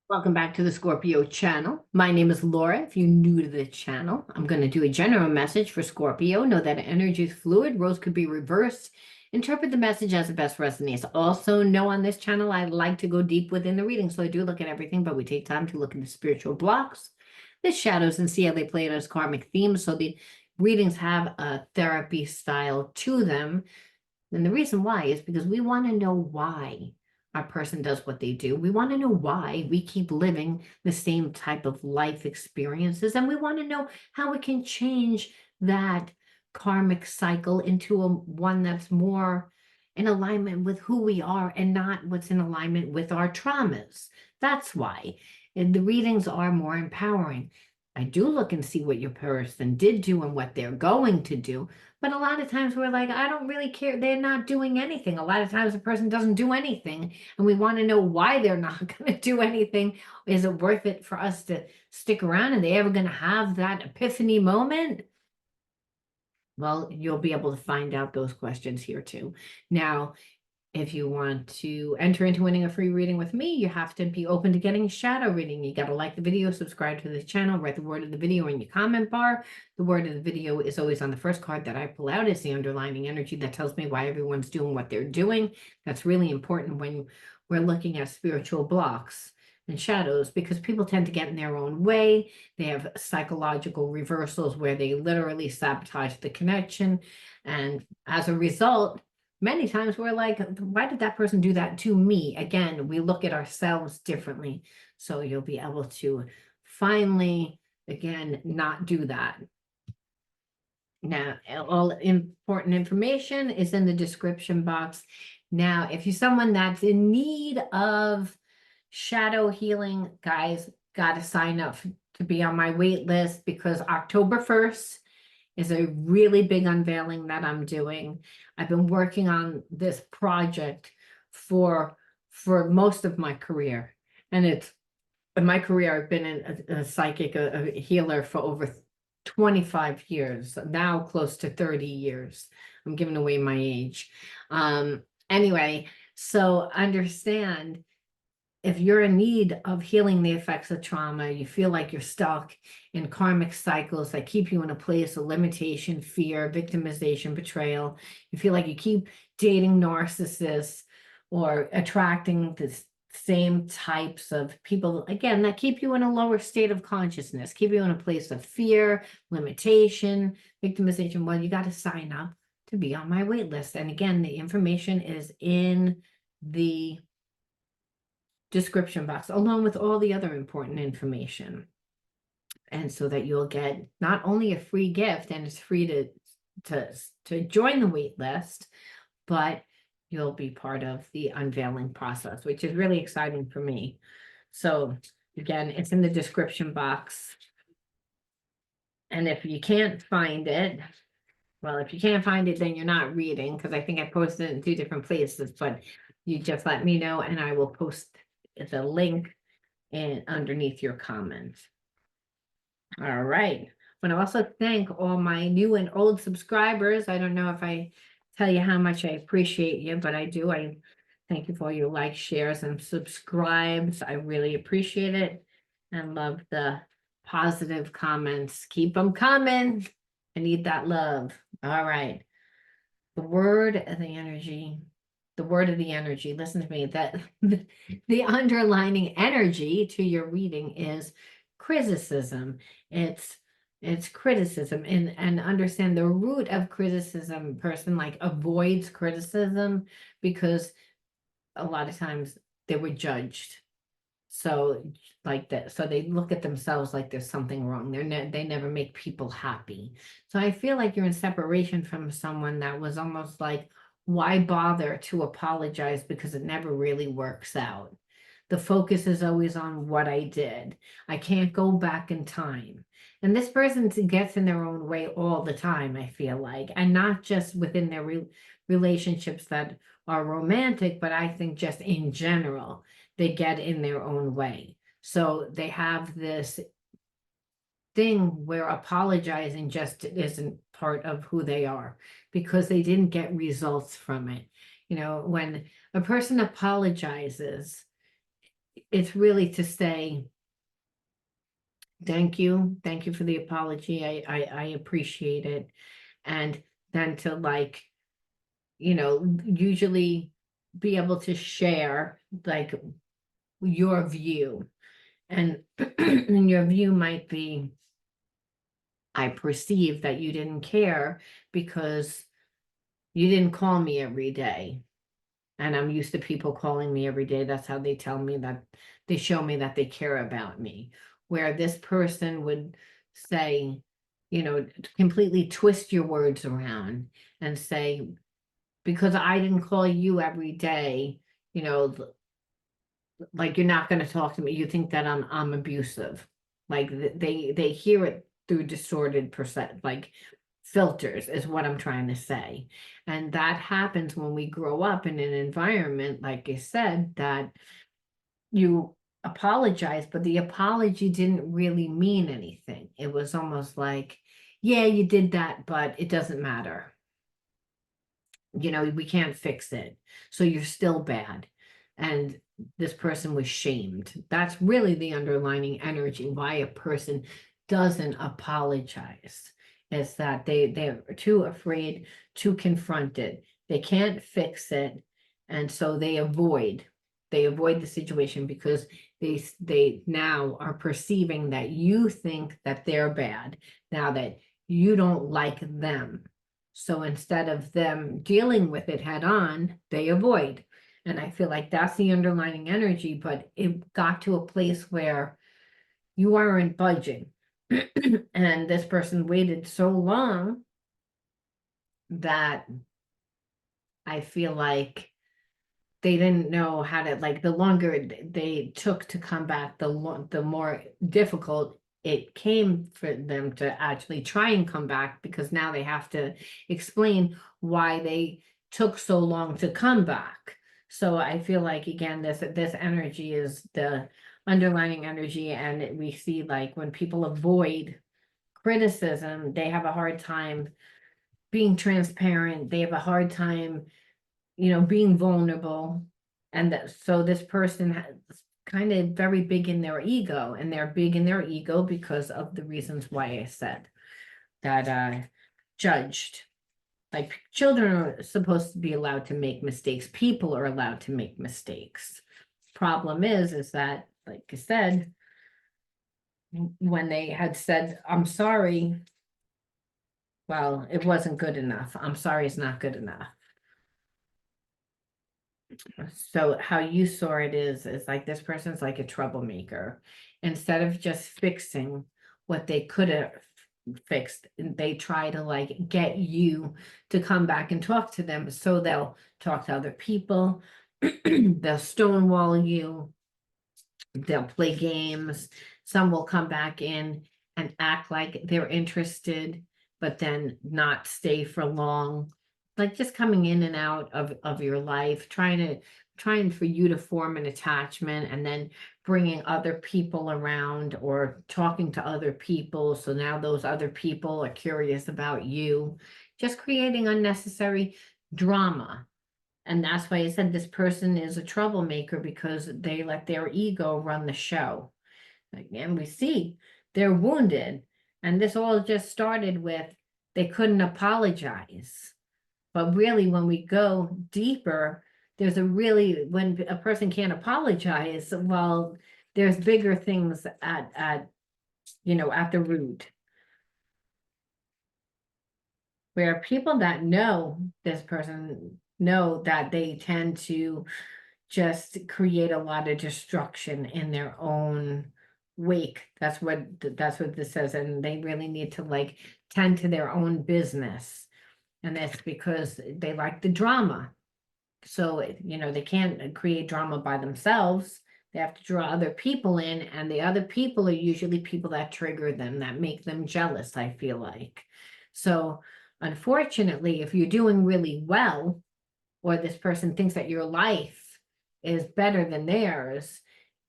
Welcome back to the Scorpio channel. My name is Laura. If you're new to the channel, I'm going to do a general message for Scorpio. Know that energy is fluid. Roles could be reversed. Interpret the message as it best resonates. Also, know on this channel, I like to go deep within the reading. So I do look at everything, but we take time to look into spiritual blocks, the shadows, and see how they play out as karmic themes. So the readings have a therapy style to them. And the reason why is because we want to know why a person does what they do. We want to know why we keep living the same type of life experiences. And we want to know how we can change that karmic cycle into one that's more in alignment with who we are and not what's in alignment with our traumas. That's why. And the readings are more empowering. I do look and see what your person did do and what they're going to do. But a lot of times we're like, I don't really care. They're not doing anything. A lot of times a person doesn't do anything, and we want to know why they're not going to do anything. Is it worth it for us to stick around? Are they ever going to have that epiphany moment? Well, you'll be able to find out those questions here too. Now, if you want to enter into winning a free reading with me, you have to be open to getting a shadow reading. You got to like the video, subscribe to the channel, write the word of the video in your comment bar. The word of the video is always on the first card that I pull out. It's the underlining energy that tells me why everyone's doing what they're doing. That's really important when we're looking at spiritual blocks and shadows, because people tend to get in their own way. They have psychological reversals where they literally sabotage the connection. And as a result, many times we're like, why did that person do that to me? Again, we look at ourselves differently. So you'll be able to finally, again, not do that. Now, all important information is in the description box. Now, if you're someone that's in need of shadow healing, guys, got to sign up to be on my wait list, because October 1st is a really big unveiling that I'm doing. I've been working on this project for most of my career. And it's in my career, I've been a psychic, a healer for over 25 years, now close to 30 years. I'm giving away my age. Anyway, so understand, if you're in need of healing the effects of trauma, you feel like you're stuck in karmic cycles that keep you in a place of limitation, fear, victimization, betrayal. You feel like you keep dating narcissists or attracting the same types of people, again, that keep you in a lower state of consciousness, keep you in a place of fear, limitation, victimization. Well, you got to sign up to be on my wait list. And again, the information is in the description box, along with all the other important information. And so that you'll get not only a free gift, and it's free to join the wait list, but you'll be part of the unveiling process, which is really exciting for me. So again, it's in the description box. And if you can't find it, well, if you can't find it, then you're not reading, because I think I posted it in 2 different places, but you just let me know and I will post the link and underneath your comments. All right. I want to also thank all my new and old subscribers. I don't know if I tell you how much I appreciate you, but I do. I thank you for all your likes, shares, and subscribes. I really appreciate it and love the positive comments. Keep them coming. I need that love. All right. The word of the energy. The word of the energy. Listen to me. That the underlining energy to your reading is criticism. It's criticism, and understand the root of criticism. Person like avoids criticism because a lot of times they were judged. So like that, so they look at themselves like there's something wrong. They never make people happy. So I feel like you're in separation from someone that was almost like, why bother to apologize, because it never really works out. The focus is always on what I did. I can't go back in time. And this person gets in their own way all the time, I feel like, and not just within their relationships that are romantic, but I think just in general, they get in their own way. So they have this thing where apologizing just isn't part of who they are, because they didn't get results from it. You know, when a person apologizes, it's really to say, thank you for the apology. I appreciate it. And then to like, usually be able to share like your view. And, and your view might be, I perceive that you didn't care because you didn't call me every day. And I'm used to people calling me every day. That's how they tell me that they show me that they care about me. Where this person would say, completely twist your words around and say, because I didn't call you every day, like you're not going to talk to me. You think that I'm abusive. Like they hear it through distorted percent, like filters is what I'm trying to say. And that happens when we grow up in an environment, like I said, that you apologize, but the apology didn't really mean anything. It was almost like, yeah, you did that, but it doesn't matter. We can't fix it. So you're still bad. And this person was shamed. That's really the underlining energy why a person doesn't apologize. Is that they're too afraid to confront it. They can't fix it. And so they avoid the situation because they now are perceiving that you think that they're bad, now that you don't like them. So instead of them dealing with it head on, they avoid. And I feel like that's the underlying energy, but it got to a place where you aren't budging. And this person waited so long that I feel like they didn't know how to, like, the longer they took to come back, the more difficult it came for them to actually try and come back, because now they have to explain why they took so long to come back. So I feel like, again, this energy is the underlining energy, and we see like when people avoid criticism, they have a hard time being transparent. They have a hard time being vulnerable. And so this person has kind of very big in their ego, and they're big in their ego because of the reasons why I said that, judged. Like children are supposed to be allowed to make mistakes. People are allowed to make mistakes. Problem is that, like I said, when they had said, I'm sorry, well, it wasn't good enough. I'm sorry is not good enough. So how you saw it is like this person's like a troublemaker. Instead of just fixing what they could have fixed, they try to like get you to come back and talk to them. So they'll talk to other people, they'll stonewall you, they'll play games. Some will come back in and act like they're interested, but then not stay for long. Like just coming in and out of your life, trying for you to form an attachment, and then bringing other people around or talking to other people. So now those other people are curious about you, just creating unnecessary drama. And that's why I said this person is a troublemaker, because they let their ego run the show. And we see they're wounded. And this all just started with they couldn't apologize. But really, when we go deeper, when a person can't apologize, well, there's bigger things at the root. Where people that know this person know that they tend to just create a lot of destruction in their own wake. That's what this says, and they really need to like tend to their own business. And that's because they like the drama. So, they can't create drama by themselves. They have to draw other people in, and the other people are usually people that trigger them, that make them jealous, I feel like. So, unfortunately, if you're doing really well, or this person thinks that your life is better than theirs,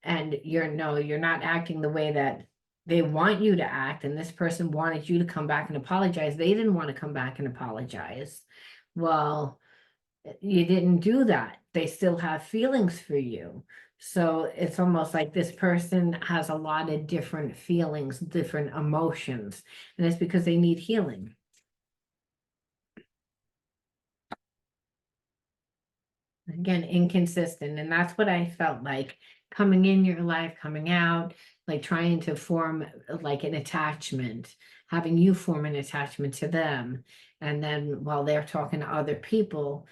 and you're not acting the way that they want you to act, and this person wanted you to come back and apologize, they didn't want to come back and apologize. Well, you didn't do that. They still have feelings for you. So it's almost like this person has a lot of different feelings, different emotions, and it's because they need healing. Again, inconsistent. And that's what I felt like coming in your life, coming out, like trying to form like an attachment, having you form an attachment to them. And then while they're talking to other people,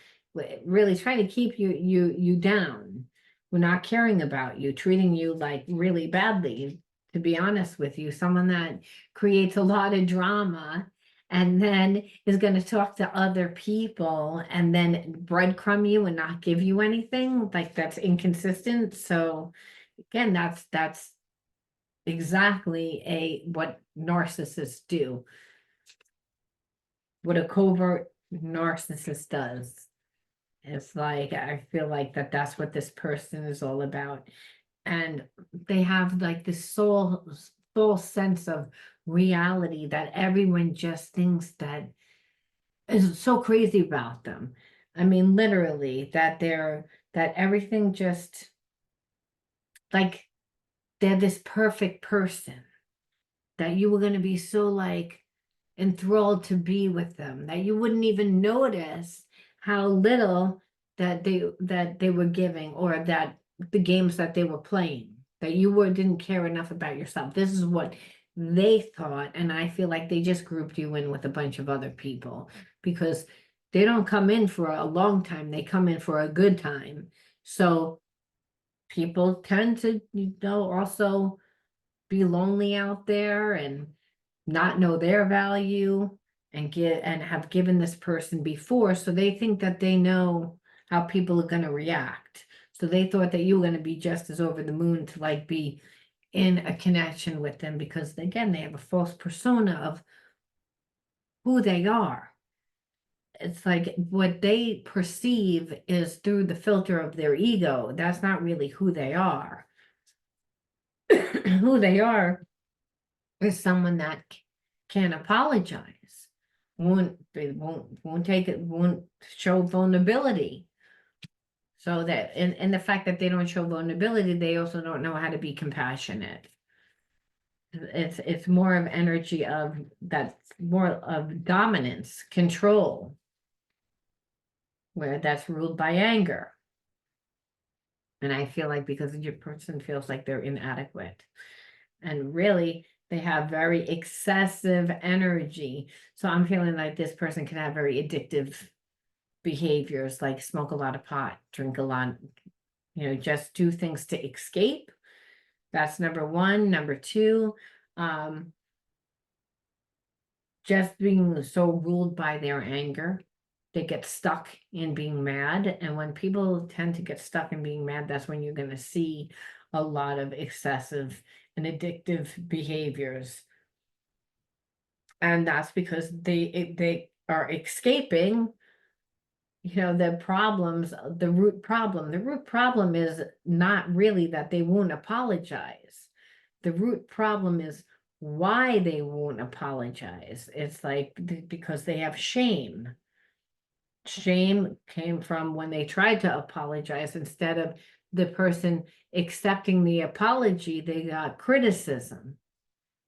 really trying to keep you down. We're not caring about you, treating you like really badly, to be honest with you, someone that creates a lot of drama and then is going to talk to other people and then breadcrumb you and not give you anything, like that's inconsistent. So again, that's exactly what narcissists do, what a covert narcissist does. It's like I feel like that's what this person is all about. And they have like this soul sense of reality that everyone just thinks that is so crazy about them. I mean, literally, that everything just like they're this perfect person that you were going to be so like enthralled to be with them that you wouldn't even notice how little that they were giving, or that the games that they were playing, that you were didn't care enough about yourself. This is what they thought, and I feel like they just grouped you in with a bunch of other people because they don't come in for a long time, they come in for a good time. So people tend to, also be lonely out there and not know their value and have given this person before, so they think that they know how people are going to react. So they thought that you were going to be just as over the moon to like be in a connection with them, because again, they have a false persona of who they are. It's like what they perceive is through the filter of their ego. That's not really who they are. Who they are is someone that can apologize, won't take it, won't show vulnerability. So that, and the fact that they don't show vulnerability, they also don't know how to be compassionate. It's more of energy of that's more of dominance, control, where that's ruled by anger. And I feel like because your person feels like they're inadequate. And really, they have very excessive energy. So I'm feeling like this person can have very addictive behaviors, like smoke a lot of pot, drink a lot, just do things to escape. That's number one. Number two, just being so ruled by their anger. They get stuck in being mad. And when people tend to get stuck in being mad, that's when you're going to see a lot of excessive and addictive behaviors. And that's because they are escaping, the problems, the root problem. The root problem is not really that they won't apologize. The root problem is why they won't apologize. It's like because they have shame. Shame came from when they tried to apologize. Instead of the person accepting the apology, they got criticism.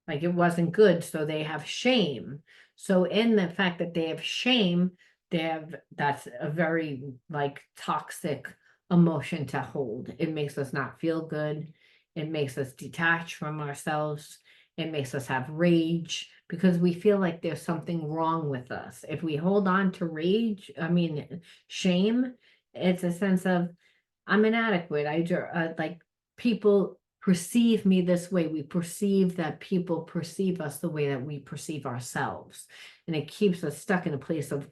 Like it wasn't good, so they have shame. So in the fact that they have shame, that's a very like toxic emotion to hold. It makes us not feel good. It makes us detach from ourselves. It makes us have rage because we feel like there's something wrong with us. If we hold on to shame, it's a sense of I'm inadequate. Like people perceive me this way. We perceive that people perceive us the way that we perceive ourselves. And it keeps us stuck in a place of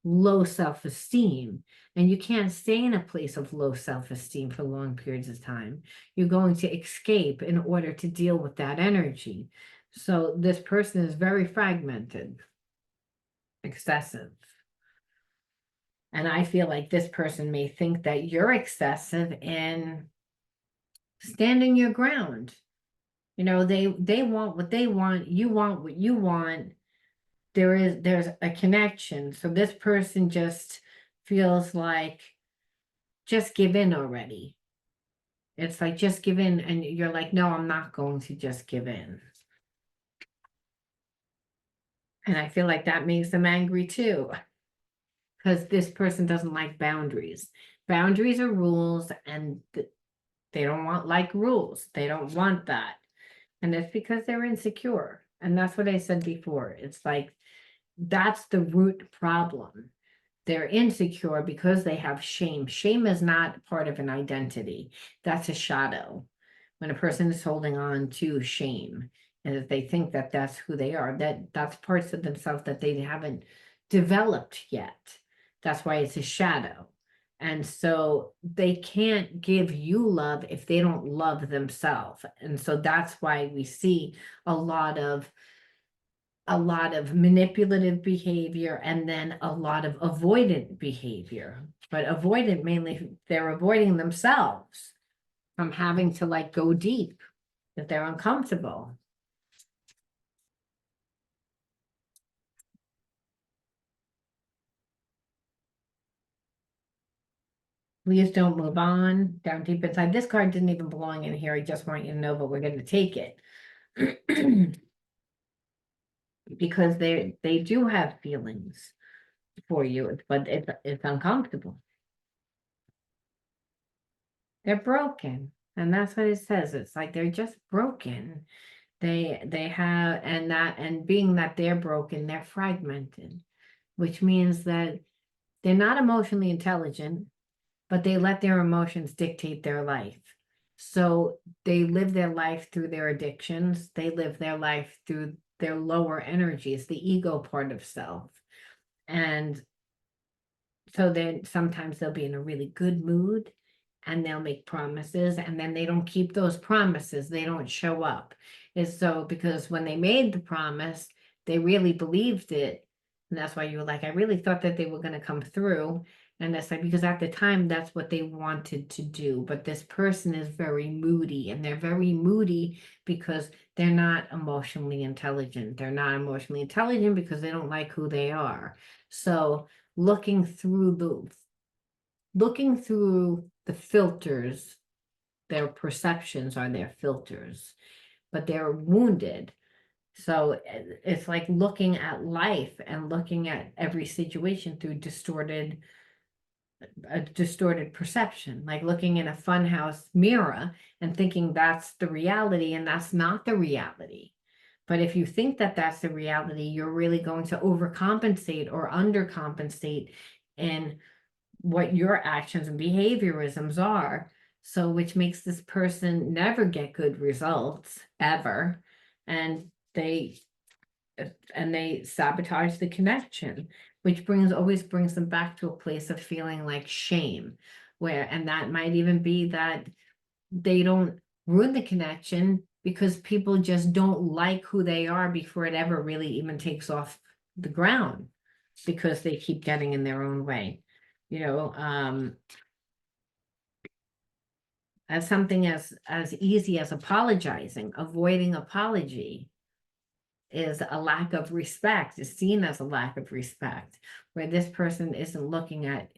low self-esteem. And you can't stay in a place of low self-esteem for long periods of time. You're going to escape in order to deal with that energy. So this person is very fragmented, excessive. And I feel like this person may think that you're excessive in standing your ground. They want what they want, you want what you want. There's a connection. So this person just feels like just give in already. It's like, just give in, and you're like, no, I'm not going to just give in. And I feel like that makes them angry too, because this person doesn't like boundaries. Boundaries are rules, and they don't want like rules. They don't want that. And it's because they're insecure. And that's what I said before. It's like, that's the root problem. They're insecure because they have shame. Shame is not part of an identity. That's a shadow. When a person is holding on to shame, and if they think that that's who they are, that's parts of themselves that they haven't developed yet. That's why it's a shadow. And so they can't give you love if they don't love themselves. And so that's why we see a lot of manipulative behavior, and then a lot of avoidant behavior. But avoidant, mainly they're avoiding themselves from having to like go deep if they're uncomfortable. Please don't move on down deep inside. This card didn't even belong in here. I just want you to know, but we're going to take it. Because they do have feelings for you, but it's uncomfortable. They're broken. And that's what it says. It's like they're just broken. They have, and being that they're broken, they're fragmented, which means that they're not emotionally intelligent, but they let their emotions dictate their life. So they live their life through their addictions. They live their life through their lower energies, the ego part of self. And so then sometimes they'll be in a really good mood, and they'll make promises, and then they don't keep those promises. They don't show up. It's so because when they made the promise, they really believed it. And that's why you were like, I really thought that they were going to come through. And that's like, because at the time, that's what they wanted to do. But this person is very moody, and they're very moody because they're not emotionally intelligent. They're not emotionally intelligent because they don't like who they are. So looking through the filters, their perceptions are their filters, but they're wounded. So it's like looking at life and looking at every situation through a distorted perception, like looking in a funhouse mirror and thinking that's the reality, and that's not the reality. But if you think that that's the reality, you're really going to overcompensate or undercompensate in what your actions and behaviorisms are. So, which makes this person never get good results ever. And they sabotage the connection, which always brings them back to a place of feeling like shame, and that might even be that they don't ruin the connection because people just don't like who they are before it ever really even takes off the ground, because they keep getting in their own way. As something as easy as apologizing, avoiding apology is a lack of respect, is seen as a lack of respect, where this person isn't looking at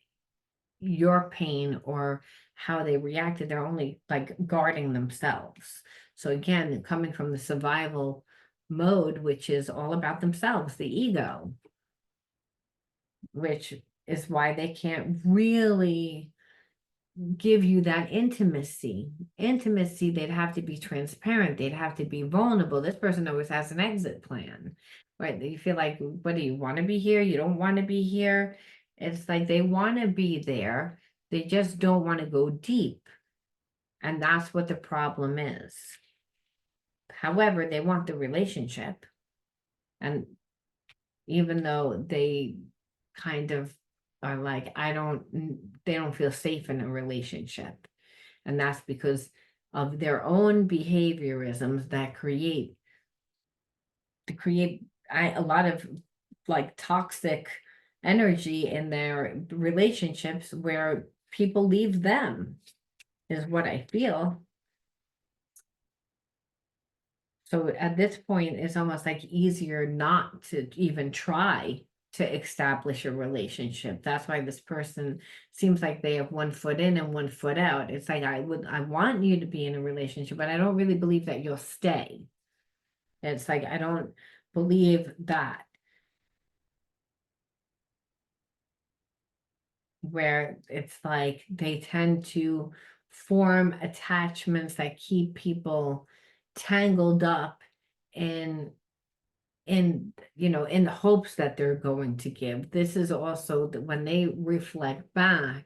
your pain or how they reacted. They're only like guarding themselves. So again, coming from the survival mode, which is all about themselves, the ego, which is why they can't really give you that intimacy. They'd have to be transparent. They'd have to be vulnerable. This person always has an exit plan, right? You feel like, what do you want to be here? You don't want to be here. It's like they want to be there. They just don't want to go deep. And that's what the problem is. However, they want the relationship. And even though they kind of are like, they don't feel safe in a relationship. And that's because of their own behaviorisms that create a lot of like toxic energy in their relationships, where people leave them, is what I feel. So at this point, it's almost like easier not to even try to establish a relationship. That's why this person seems like they have one foot in and one foot out. It's like I want you to be in a relationship, but I don't really believe that you'll stay. It's like I don't believe that. Where it's like they tend to form attachments that keep people tangled up in in the hopes that they're going to give. This is also that when they reflect back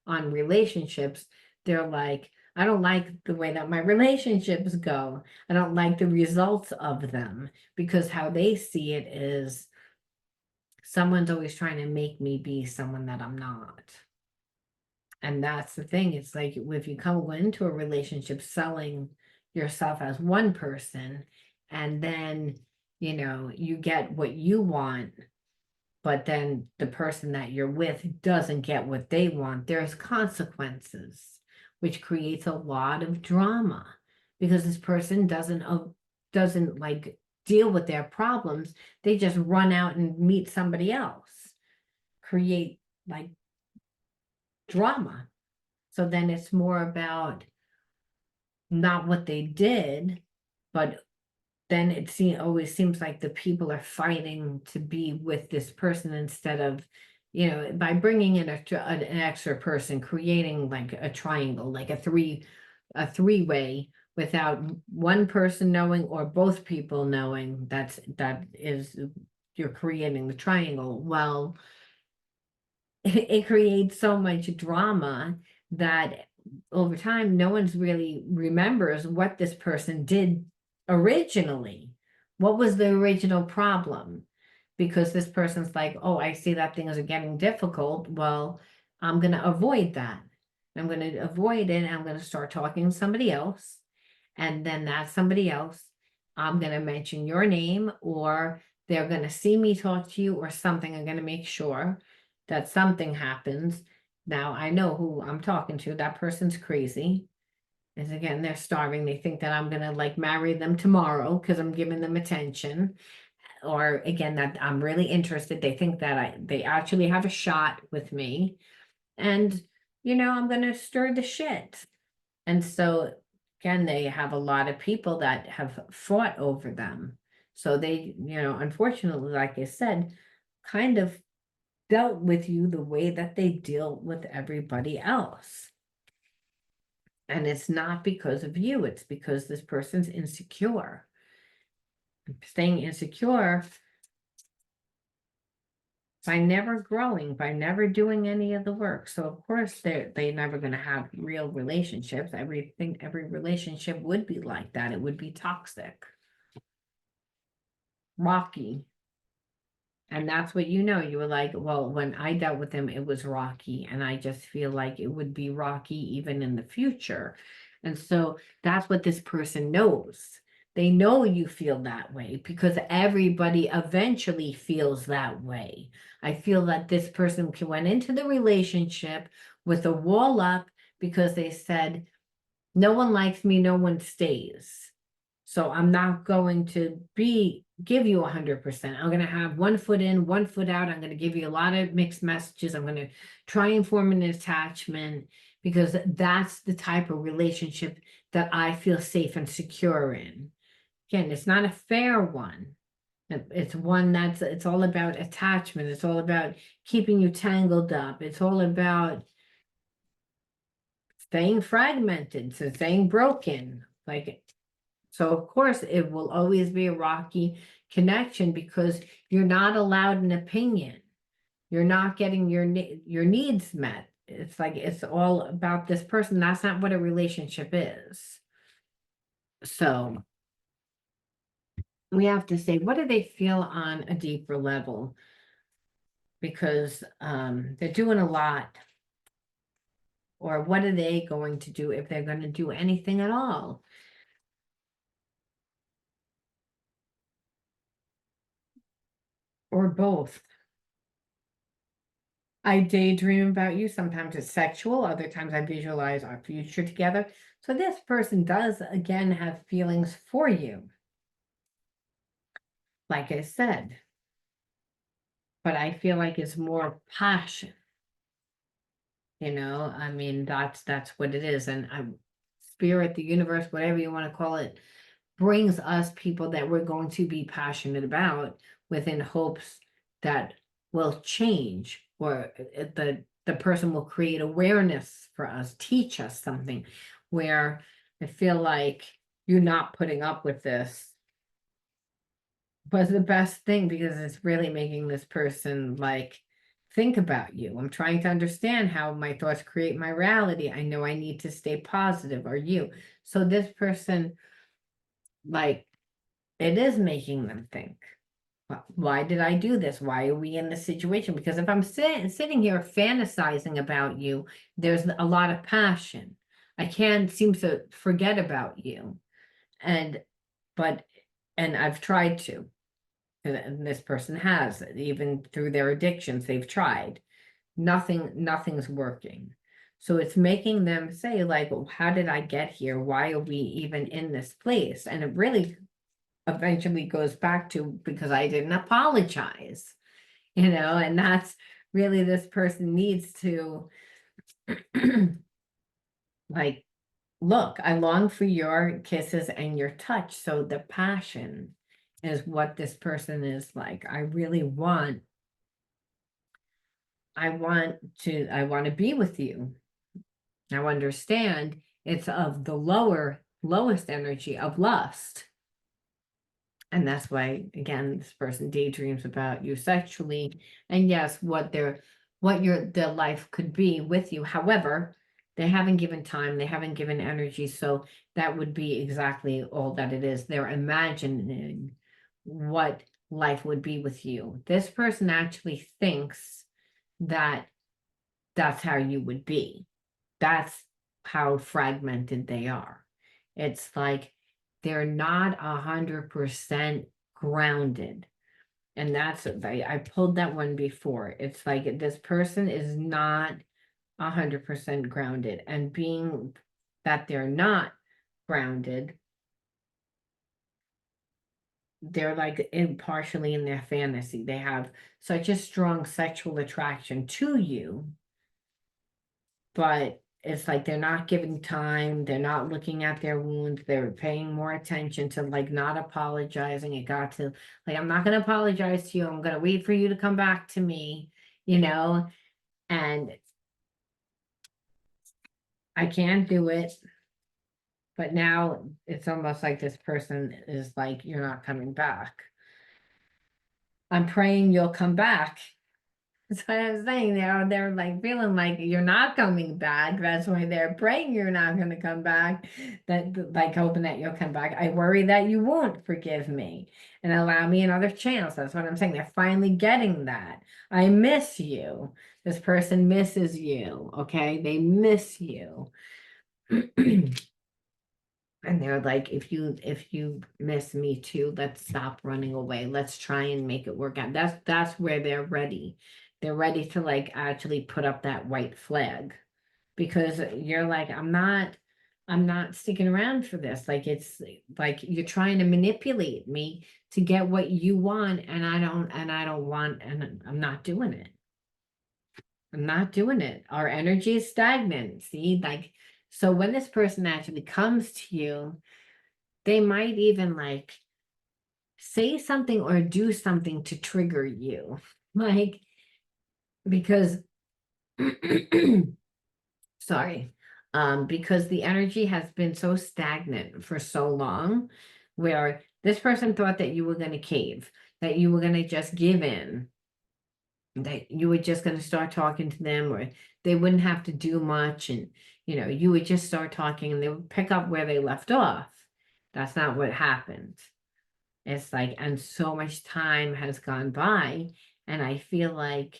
on relationships, they're like, I don't like the way that my relationships go. I don't like the results of them, because how they see it is someone's always trying to make me be someone that I'm not. And that's the thing. It's like if you come into a relationship selling yourself as one person, and then, you get what you want, but then the person that you're with doesn't get what they want, there's consequences, which creates a lot of drama, because this person doesn't like deal with their problems. They just run out and meet somebody else, create like drama. So then it's more about not what they did, but then always seems like the people are fighting to be with this person instead of, by bringing in an extra person, creating like a triangle, like a three-way, without one person knowing or both people knowing that is you're creating the triangle. Well, it creates so much drama that over time, no one's really remembers what this person did originally. What was the original problem? Because this person's like, oh, I see that things are getting difficult. Well, I'm going to avoid that. I'm going to avoid it. I'm going to start talking to somebody else. And then that somebody else, I'm going to mention your name, or they're going to see me talk to you or something. I'm going to make sure that something happens. Now I know who I'm talking to. That person's crazy. Is again, they're starving. They think that I'm gonna like marry them tomorrow because I'm giving them attention. Or again, that I'm really interested. They think that they actually have a shot with me. And I'm gonna stir the shit. And so again, they have a lot of people that have fought over them. So they, unfortunately, like I said, kind of dealt with you the way that they deal with everybody else. And it's not because of you, it's because this person's insecure. Staying insecure by never growing, by never doing any of the work. So of course they're never going to have real relationships. Every relationship would be like that. It would be toxic, rocky. And that's what you were like, well, when I dealt with him, it was rocky. And I just feel like it would be rocky even in the future. And so that's what this person knows. They know you feel that way because everybody eventually feels that way. I feel that this person went into the relationship with a wall up because they said, no one likes me, no one stays. So I'm not going to give you 100%. I'm going to have one foot in, one foot out. I'm going to give you a lot of mixed messages. I'm going to try and form an attachment because that's the type of relationship that I feel safe and secure in. Again, it's not a fair one. It's one it's all about attachment. It's all about keeping you tangled up. It's all about staying fragmented, so staying broken. So of course it will always be a rocky connection because you're not allowed an opinion. You're not getting your needs met. It's like it's all about this person. That's not what a relationship is. So we have to say, what do they feel on a deeper level? Because they're doing a lot. Or what are they going to do if they're going to do anything at all? Or both. I daydream about you. Sometimes it's sexual. Other times I visualize our future together. So this person does, again, have feelings for you. Like I said, but I feel like it's more passion. I mean, that's what it is. And spirit, the universe, whatever you want to call it, brings us people that we're going to be passionate about within hopes that will change, or the person will create awareness for us, teach us something where I feel like you're not putting up with this was the best thing, because it's really making this person like think about you. I'm trying to understand how my thoughts create my reality. I know I need to stay positive. Are you? So this person, like, it is making them think. Why did I do this? Why are we in this situation? Because if I'm sitting here fantasizing about you, there's a lot of passion. I can't seem to forget about you. And, but, and I've tried to. And this person has, even through their addictions, they've tried. Nothing's working. So it's making them say, like, well, how did I get here? Why are we even in this place? And it really eventually goes back to because I didn't apologize, and that's really this person needs to like, look, I long for your kisses and your touch. So the passion is what this person is like. I want to be with you. Now understand it's of the lowest energy of lust. And that's why, again, this person daydreams about you sexually. And yes, their life could be with you. However, they haven't given time, they haven't given energy. So that would be exactly all that it is. They're imagining what life would be with you. This person actually thinks that that's how you would be. That's how fragmented they are. It's like they're not 100% grounded. And I pulled that one before. It's like this person is not 100% grounded. And being that they're not grounded, they're like partially in their fantasy. They have such a strong sexual attraction to you, but it's like they're not giving time, they're not looking at their wounds, they're paying more attention to like not apologizing. It got to like, I'm not going to apologize to you, I'm going to wait for you to come back to me, and I can't do it. But now it's almost like this person is like, you're not coming back. I'm praying you'll come back. That's what I'm saying. They're like feeling like you're not coming back. That's why they're praying you're not going to come back. That, like, hoping that you'll come back. I worry that you won't forgive me and allow me another chance. That's what I'm saying. They're finally getting that. I miss you. This person misses you. Okay, they miss you. And they're like, if you miss me too, let's stop running away. Let's try and make it work out. That's where they're ready. They're ready to like actually put up that white flag, because you're like, I'm not sticking around for this. Like, it's like you're trying to manipulate me to get what you want, and I don't want, and I'm not doing it. I'm not doing it. Our energy is stagnant. See, like, so when this person actually comes to you, they might even like say something or do something to trigger you. Like, because sorry, because the energy has been so stagnant for so long, where this person thought that you were going to cave, that you were going to just give in, that you were just going to start talking to them, or they wouldn't have to do much, and you would just start talking and they would pick up where they left off. That's not what happened. It's like, and so much time has gone by, and I feel like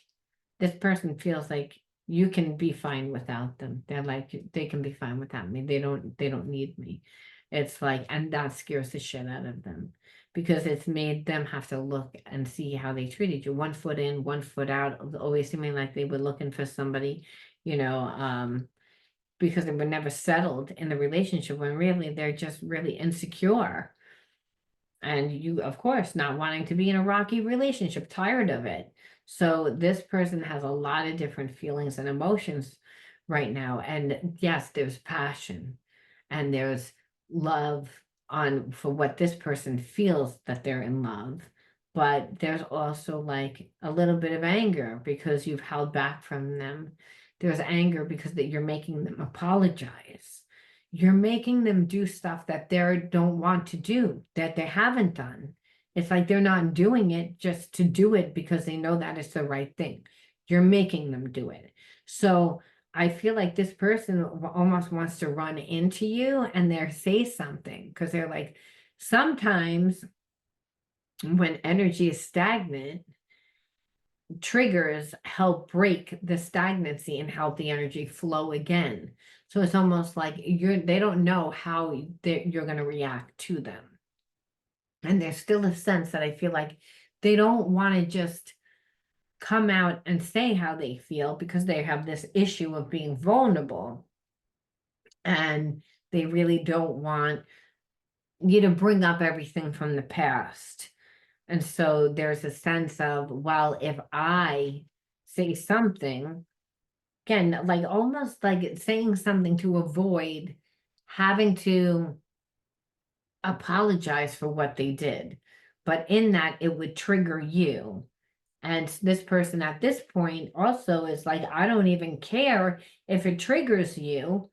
this person feels like you can be fine without them. They're like, they can be fine without me. They don't need me. It's like, and that scares the shit out of them, because it's made them have to look and see how they treated you. 1 foot in, 1 foot out, always seeming like they were looking for somebody, you know, because they were never settled in the relationship, when really they're just really insecure. And you, of course, not wanting to be in a rocky relationship, tired of it. So this person has a lot of different feelings and emotions right now. And yes, there's passion and there's love on for what this person feels that they're in love. But there's also like a little bit of anger because you've held back from them. There's anger because that you're making them apologize. You're making them do stuff that they don't want to do, that they haven't done. It's like they're not doing it just to do it because they know that it's the right thing. You're making them do it. So I feel like this person almost wants to run into you and they say something because they're like, sometimes when energy is stagnant, triggers help break the stagnancy and help the energy flow again. So it's almost like they don't know how you're going to react to them. And there's still a sense that I feel like they don't want to just come out and say how they feel because they have this issue of being vulnerable. And they really don't want you to bring up everything from the past. And so there's a sense of, well, if I say something, again, like almost like saying something to avoid having to apologize for what they did. But in that, it would trigger you. And this person at this point also is like, I don't even care if it triggers you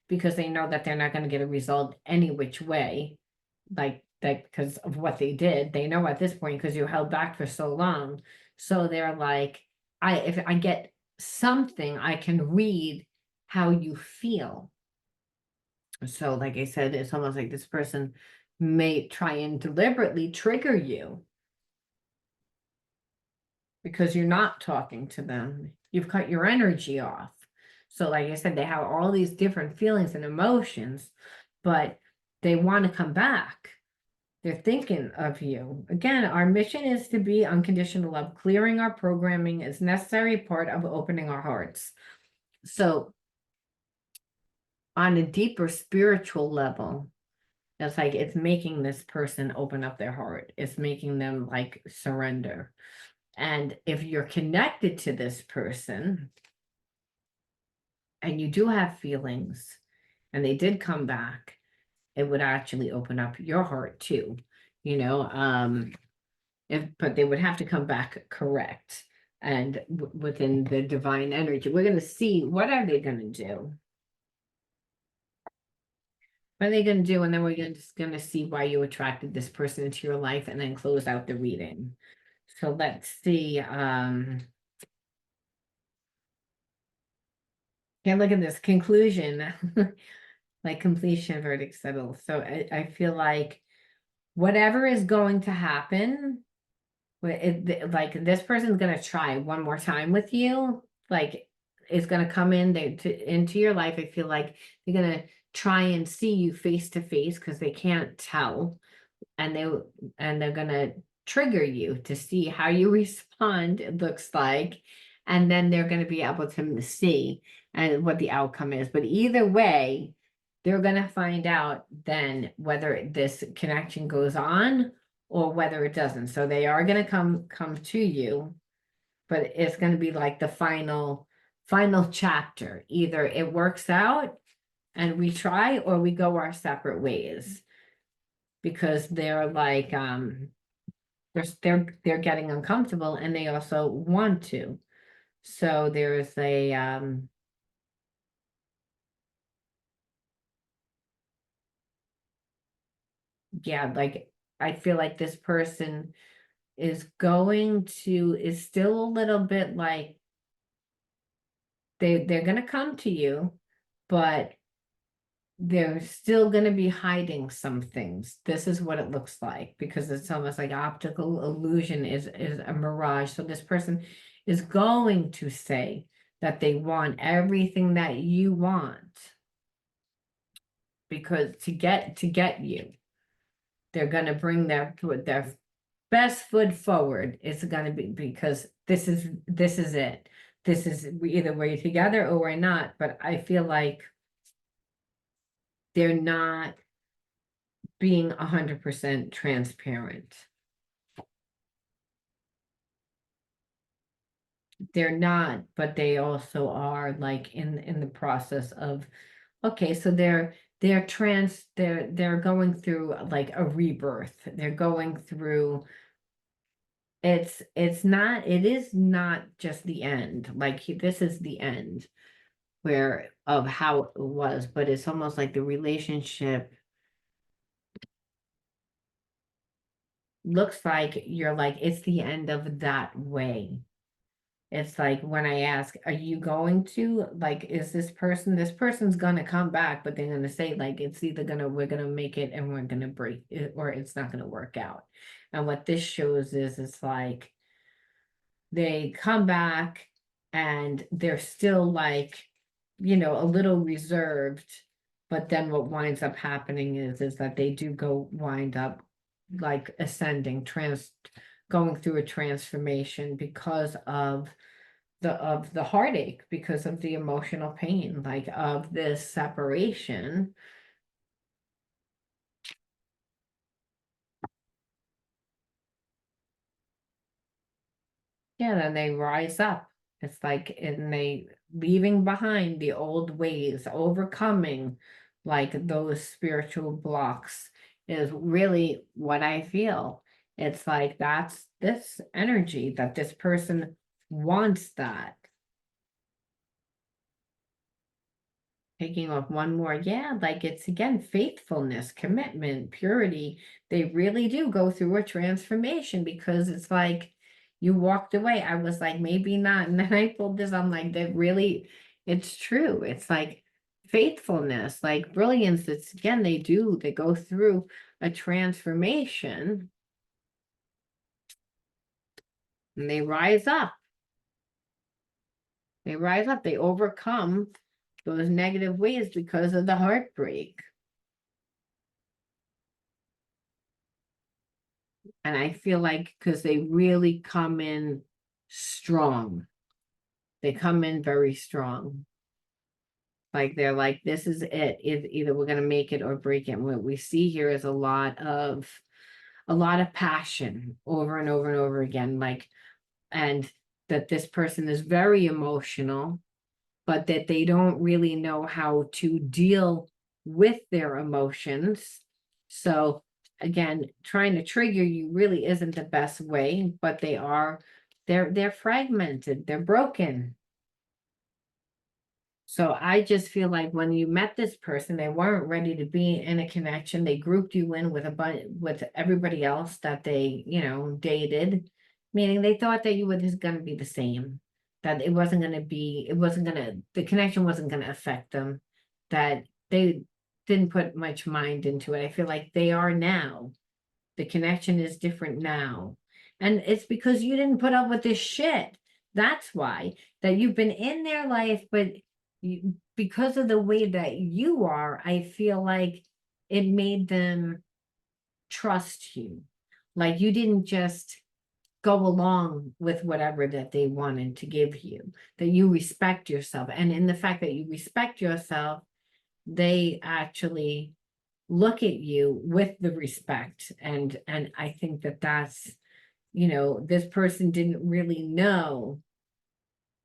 because they know that they're not going to get a result any which way, like that because of what they did. They know at this point because you held back for so long. So they're like, if I get something, I can read how you feel. So, like I said, it's almost like this person may try and deliberately trigger you because you're not talking to them. You've cut your energy off. So, like I said, they have all these different feelings and emotions, but they want to come back. They're thinking of you. Again, our mission is to be unconditional love. Clearing our programming is necessary part of opening our hearts. So, on a deeper spiritual level, it's like it's making this person open up their heart. It's making them like surrender. And if you're connected to this person and you do have feelings and they did come back, it would actually open up your heart too, you know, but they would have to come back correct and within the divine energy. We're going to see what are they going to do. What are they going to do? And then we're just going to see why you attracted this person into your life and then close out the reading. So let's see. Yeah, look at this conclusion. Like completion, verdict, settled. So I feel like whatever is going to happen, like this person's going to try one more time with you. Like it's going to come into your life. I feel like they're going to try and see you face to face because they can't tell. And they're gonna trigger you to see how you respond, it looks like, and then they're gonna be able to see and what the outcome is. But either way, they're gonna find out then whether this connection goes on or whether it doesn't. So they are gonna come to you, but it's gonna be like the final chapter. Either it works out and we try or we go our separate ways because they're like they're getting uncomfortable and they also want to. So there's a yeah, like I feel like this person is still a little bit like they're gonna come to you, but they're still going to be hiding some things. This is what it looks like because it's almost like optical illusion is a mirage. So this person is going to say that they want everything that you want because to get you, they're going to bring their best foot forward. It's going to be because this is it. This is either we're together or we're not. But I feel like they're not being 100% transparent. they're not, but they also are like in the process of, okay, so they're going through like a rebirth. They're going through, it is not just the end. Like this is the end where of how it was, but it's almost like the relationship looks like you're like, it's the end of that way. It's like when I ask, are you going to, like, is this person's gonna come back, but they're gonna say, like, it's either we're gonna make it and we're gonna break it, or it's not gonna work out. And what this shows is it's like they come back and they're still like, a little reserved, but then what winds up happening is that they do wind up like ascending, going through a transformation because of the heartache, because of the emotional pain, like of this separation. Yeah, then they rise up. It's like, and they leaving behind the old ways, overcoming like those spiritual blocks is really what I feel. It's like that's this energy that this person wants that. Taking off one more, yeah, like it's again faithfulness, commitment, purity. They really do go through a transformation because it's like you walked away. I was like, maybe not. And then I pulled this, I'm like, that really, it's true. It's like faithfulness, like brilliance. It's again, they go through a transformation and they rise up. They rise up, they overcome those negative ways because of the heartbreak. And I feel like because they really come in strong, they come in very strong. Like they're like, this is it. Either we're gonna make it or break it. And what we see here is a lot of passion over and over and over again. Like, and that this person is very emotional, but that they don't really know how to deal with their emotions. So again, trying to trigger you really isn't the best way, but they're fragmented, they're broken. So I just feel like when you met this person, they weren't ready to be in a connection. They grouped you in with with everybody else that they, dated, meaning they thought that you were just going to be the same, that the connection wasn't going to affect them, that they didn't put much mind into it. I feel like they are now. The connection is different now. And it's because you didn't put up with this shit. That's why that you've been in their life, but because of the way that you are, I feel like it made them trust you. Like you didn't just go along with whatever that they wanted to give you, that you respect yourself. And in the fact that you respect yourself, they actually look at you with the respect. And I think that that's, this person didn't really know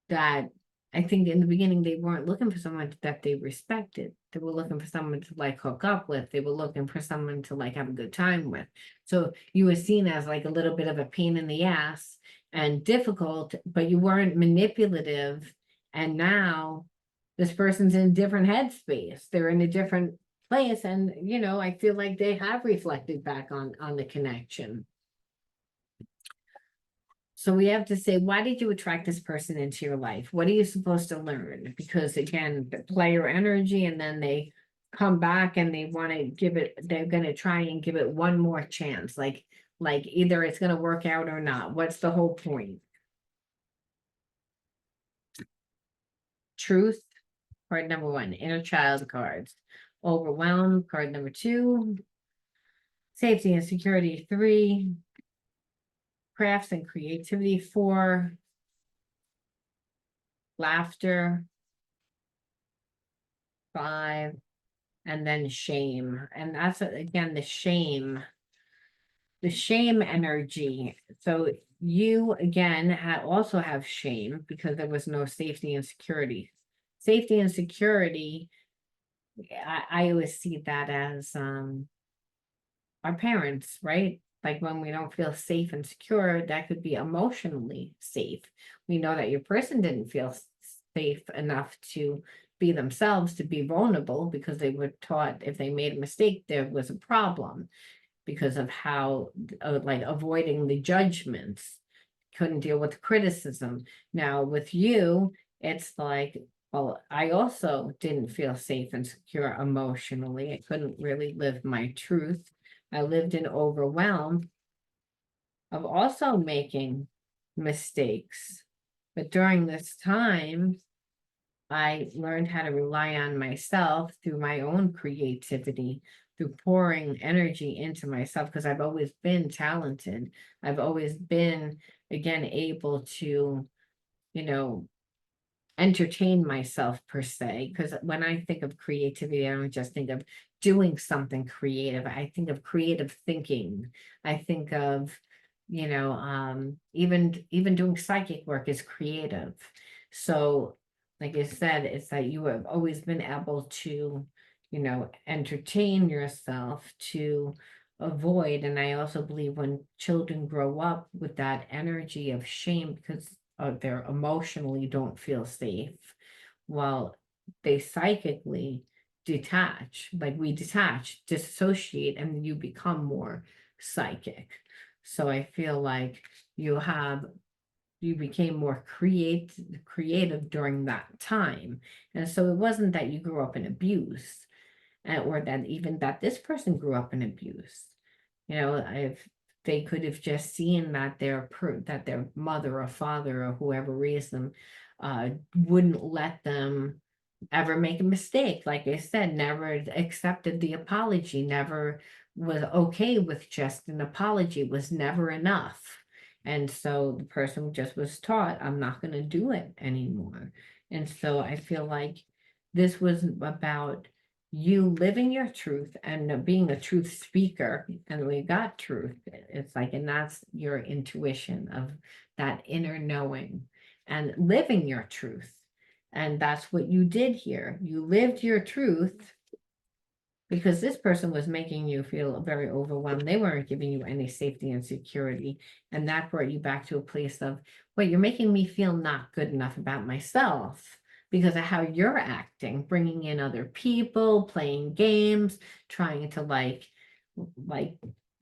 that. I think in the beginning they weren't looking for someone that they respected. They were looking for someone to like hook up with. They were looking for someone to like have a good time with. So you were seen as like a little bit of a pain in the ass and difficult, but you weren't manipulative. And now this person's in a different headspace. They're in a different place. And I feel like they have reflected back on the connection. So we have to say, why did you attract this person into your life? What are you supposed to learn? Because again, the player energy, and then they come back and they want to they're going to try and give it one more chance. Like either it's going to work out or not. What's the whole point? Truth, card number 1, inner child cards. Overwhelmed, card number 2. Safety and security, 3. Crafts and creativity, 4. Laughter, 5. And then shame. And that's again the shame energy. So you again also have shame because there was no safety and security. Safety and security, I always see that as our parents, right? Like when we don't feel safe and secure, that could be emotionally safe. We know that your person didn't feel safe enough to be themselves, to be vulnerable, because they were taught if they made a mistake, there was a problem because of how, like avoiding the judgments, couldn't deal with criticism. Now with you, it's like, well, I also didn't feel safe and secure emotionally. I couldn't really live my truth. I lived in overwhelm of also making mistakes. But during this time, I learned how to rely on myself through my own creativity, through pouring energy into myself, because I've always been talented. I've always been, again, able to, you know, entertain myself per se, because when I think of creativity, I don't just think of doing something creative. I think of creative thinking. I think of, even doing psychic work is creative. So like I said, it's that you have always been able to, entertain yourself, to avoid. And I also believe when children grow up with that energy of shame because they're emotionally don't feel safe, while they psychically detach, like we detach, dissociate, and you become more psychic. So I feel like you became more creative during that time. And so it wasn't that you grew up in abuse, or that even that this person grew up in abuse. If they could have just seen that that their mother or father or whoever raised them wouldn't let them ever make a mistake. Like I said, never accepted the apology, never was okay with just an apology, was never enough. And so the person just was taught, I'm not going to do it anymore. And so I feel like this was about you living your truth and being a truth speaker, and we got truth. It's like, and that's your intuition of that inner knowing and living your truth. And that's what you did here. You lived your truth because this person was making you feel very overwhelmed. They weren't giving you any safety and security. And that brought you back to a place of, wait, you're making me feel not good enough about myself because of how you're acting, bringing in other people, playing games, trying to like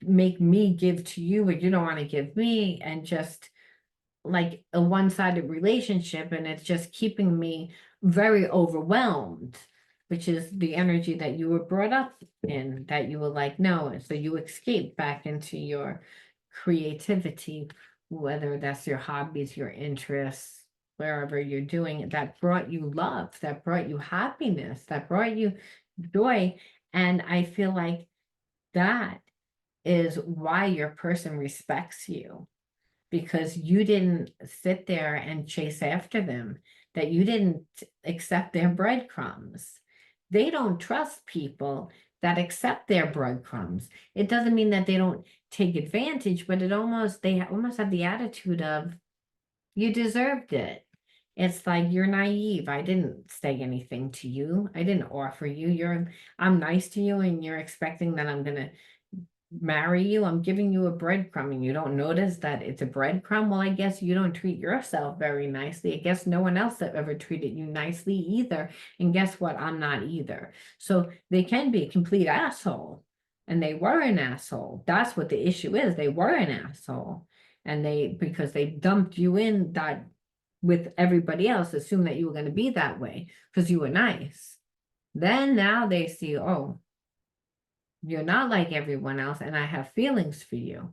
make me give to you what you don't want to give me, and just like a one-sided relationship, and it's just keeping me very overwhelmed, which is the energy that you were brought up in, that you were like, no, so you escape back into your creativity, whether that's your hobbies, your interests, wherever you're doing it, that brought you love, that brought you happiness, that brought you joy. And I feel like that is why your person respects you, because you didn't sit there and chase after them, that you didn't accept their breadcrumbs. They don't trust people that accept their breadcrumbs. It doesn't mean that they don't take advantage, but they almost have the attitude of, you deserved it. It's like, you're naive. I didn't say anything to you. I didn't offer you. I'm nice to you, and you're expecting that I'm gonna marry you. I'm giving you a breadcrumb and you don't notice that it's a breadcrumb. Well, I guess you don't treat yourself very nicely. I guess no one else that ever treated you nicely either. And guess what? I'm not either. So they can be a complete asshole. And they were an asshole. That's what the issue is. They were an asshole. And because they dumped you in that with everybody else, assumed that you were going to be that way because you were nice. Then now they see, oh, you're not like everyone else, and I have feelings for you.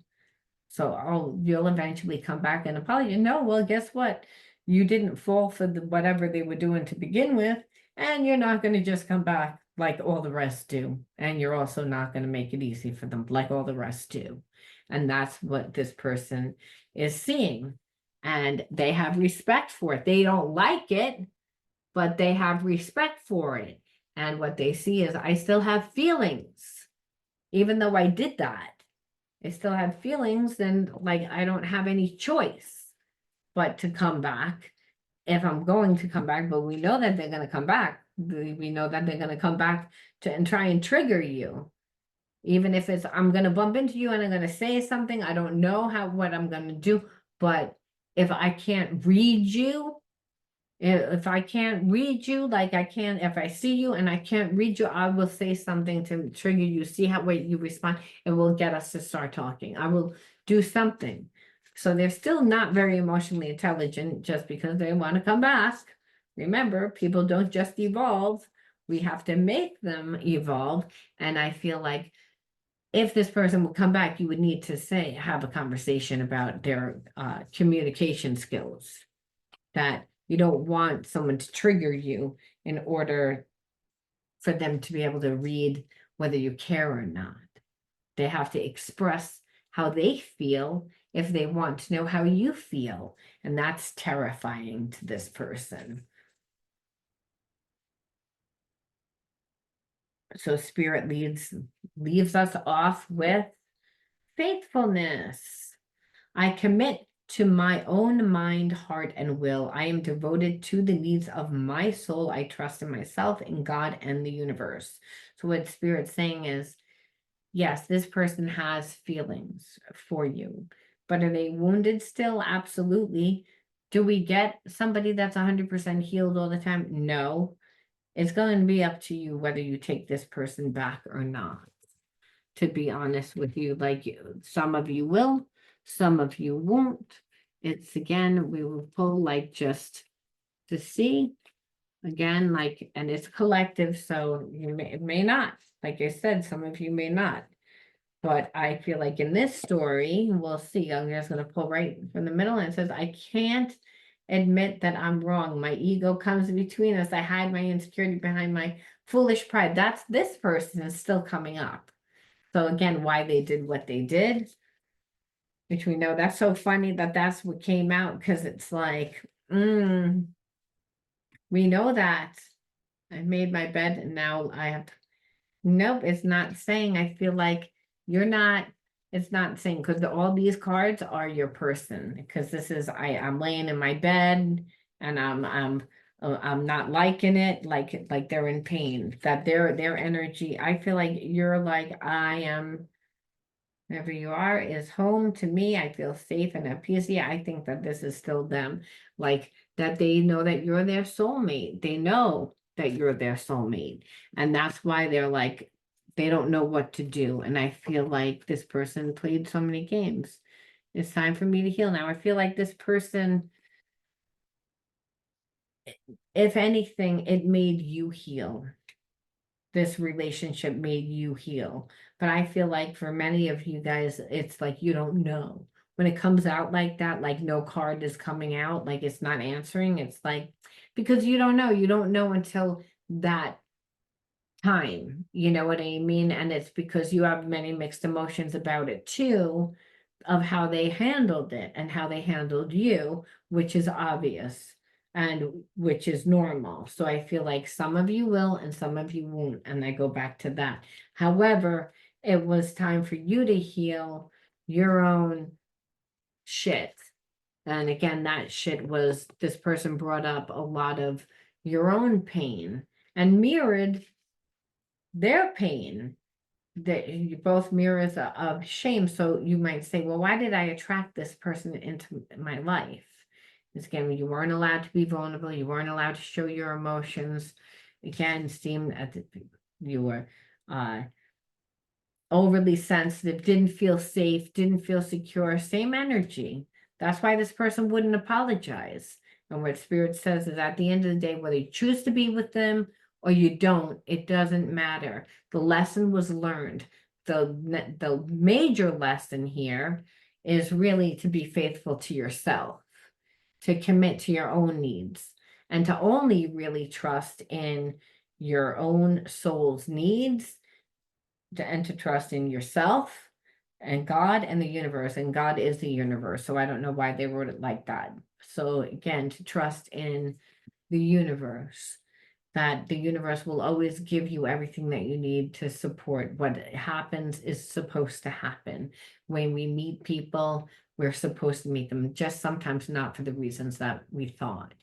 So, you'll eventually come back and apologize. No, well, guess what? You didn't fall for whatever they were doing to begin with, and you're not going to just come back like all the rest do. And you're also not going to make it easy for them like all the rest do. And that's what this person is seeing. And they have respect for it. They don't like it, but they have respect for it. And what they see is, I still have feelings even though I did that. I still have feelings, then like I don't have any choice but to come back if I'm going to come back, but we know that they're gonna come back. We know that they're gonna come back to and try and trigger you. Even if it's I'm gonna bump into you and I'm gonna say something, I don't know what I'm gonna do, but if I can't read you, if I can't read you, like I can, if I see you and I can't read you, I will say something to trigger you, see how way you respond, and will get us to start talking. I will do something. So they're still not very emotionally intelligent just because they want to come back. Remember, people don't just evolve. We have to make them evolve. And I feel like if this person will come back, you would need to have a conversation about their communication skills, that you don't want someone to trigger you in order for them to be able to read whether you care or not. They have to express how they feel if they want to know how you feel. And that's terrifying to this person. So spirit leaves us off with faithfulness. I commit to my own mind, heart, and will. I am devoted to the needs of my soul. I trust in myself, in God, and the universe. So what Spirit's saying is, yes, this person has feelings for you, but are they wounded still? Absolutely. Do we get somebody that's 100% healed all the time? No. It's going to be up to you whether you take this person back or not, to be honest with you. Like, some of you will, some of you won't. It's again, we will pull like just to see again, like, and it's collective, so it may not, like I said, some of you may not. But I feel like in this story, we'll see. I'm just going to pull right from the middle, and it says, I can't admit that I'm wrong. My ego comes between us. I hide my insecurity behind my foolish pride. That's this person is still coming up. So again, why they did what they did, which we know, that's so funny that that's what came out, because it's like, we know that. I made my bed and now I have to, nope, it's not saying, I feel like you're not, it's not saying, because all these cards are your person, because this is, I'm laying in my bed and I'm not liking it, like they're in pain, that their energy, I feel like you're like, I am, wherever you are is home to me. I feel safe and at peace. Yeah, I think that this is still them. Like that they know that you're their soulmate. They know that you're their soulmate. And that's why they're like, they don't know what to do. And I feel like this person played so many games. It's time for me to heal now. I feel like this person, if anything, it made you heal. This relationship made you heal. But I feel like for many of you guys, it's like you don't know. When it comes out like that, like no card is coming out, like it's not answering, it's like, because you don't know. You don't know until that time. You know what I mean? And it's because you have many mixed emotions about it too, of how they handled it and how they handled you, which is obvious and which is normal. So I feel like some of you will and some of you won't. And I go back to that. However, it was time for you to heal your own shit. And again, that shit was, this person brought up a lot of your own pain and mirrored their pain, that you both mirrors of shame. So you might say, well, why did I attract this person into my life? It's again, you weren't allowed to be vulnerable. You weren't allowed to show your emotions. Again, seemed at you were overly sensitive, didn't feel safe, didn't feel secure, same energy. That's why this person wouldn't apologize. And what Spirit says is, at the end of the day, whether you choose to be with them or you don't, it doesn't matter. The lesson was learned. The major lesson here is really to be faithful to yourself, to commit to your own needs, and to only really trust in your own soul's needs, and to trust in yourself and God and the universe. And God is the universe. So I don't know why they wrote it like that. So again, to trust in the universe, that the universe will always give you everything that you need to support what happens is supposed to happen. When we meet people, we're supposed to meet them, just sometimes not for the reasons that we thought.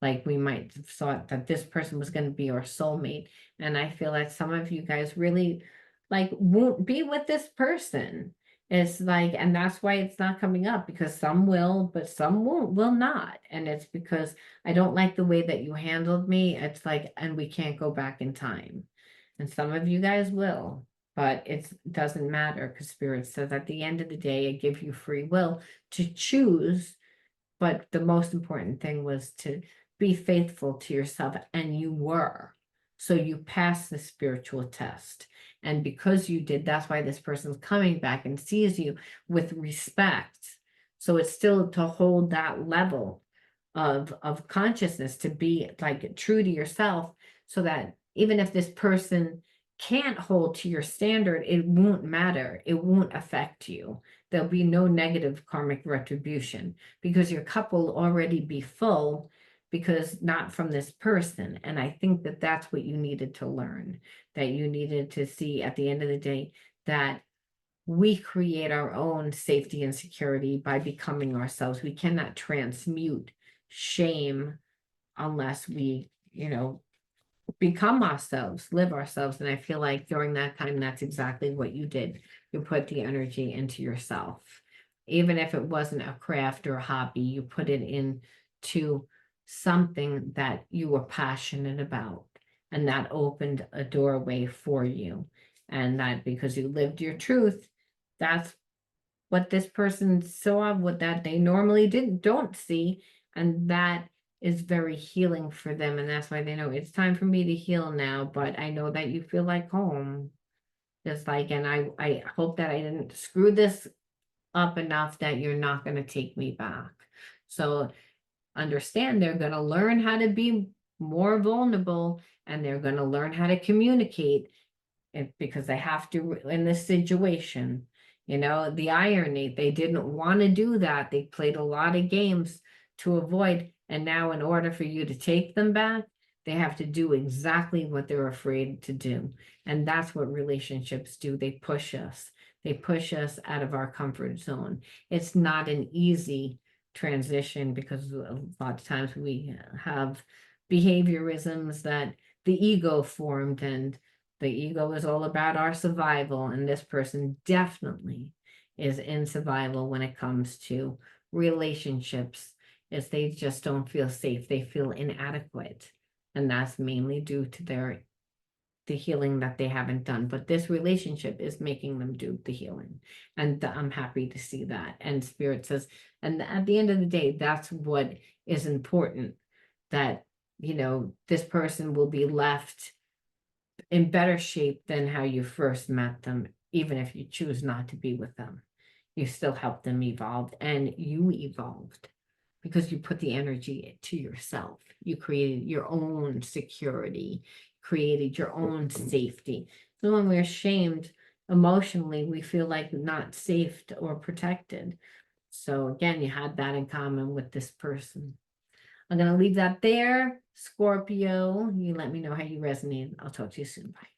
Like we might have thought that this person was going to be our soulmate. And I feel like some of you guys really like won't be with this person. It's like, and that's why it's not coming up, because some will, but some will not. And it's because I don't like the way that you handled me. It's like, and we can't go back in time. And some of you guys will, but it doesn't matter, because Spirit says at the end of the day, I give you free will to choose. But the most important thing was to be faithful to yourself, and you were. So you passed the spiritual test. And because you did, that's why this person's coming back and sees you with respect. So it's still to hold that level of consciousness, to be like true to yourself, so that even if this person can't hold to your standard, it won't matter. It won't affect you. There'll be no negative karmic retribution, because your cup will already be full, because not from this person. And I think that that's what you needed to learn, that you needed to see at the end of the day that we create our own safety and security by becoming ourselves. We cannot transmute shame unless we, become ourselves, live ourselves. And I feel like during that time, that's exactly what you did. You put the energy into yourself. Even if it wasn't a craft or a hobby, you put it into something that you were passionate about. And that opened a doorway for you. And that because you lived your truth, that's what this person saw, what that they normally don't see. And that is very healing for them. And that's why they know it's time for me to heal now. But I know that you feel like home. Just like, and I hope that I didn't screw this up enough that you're not going to take me back. So understand they're going to learn how to be more vulnerable, and they're going to learn how to communicate because they have to in this situation. The irony, they didn't want to do that. They played a lot of games to avoid. And now in order for you to take them back, they have to do exactly what they're afraid to do. And that's what relationships do. They push us. They push us out of our comfort zone. It's not an easy transition, because a lot of times we have behaviorisms that the ego formed, and the ego is all about our survival, and this person definitely is in survival when it comes to relationships, is they just don't feel safe. They feel inadequate, and that's mainly due to the healing that they haven't done. But this relationship is making them do the healing, and I'm happy to see that. And Spirit says, and at the end of the day, that's what is important, that this person will be left in better shape than how you first met them. Even if you choose not to be with them, you still help them evolve, and you evolved because you put the energy to yourself. You created your own security, created your own safety. So when we're shamed emotionally, we feel like not safe or protected. So again, you had that in common with this person. I'm going to leave that there. Scorpio, you let me know how you resonate. I'll talk to you soon. Bye.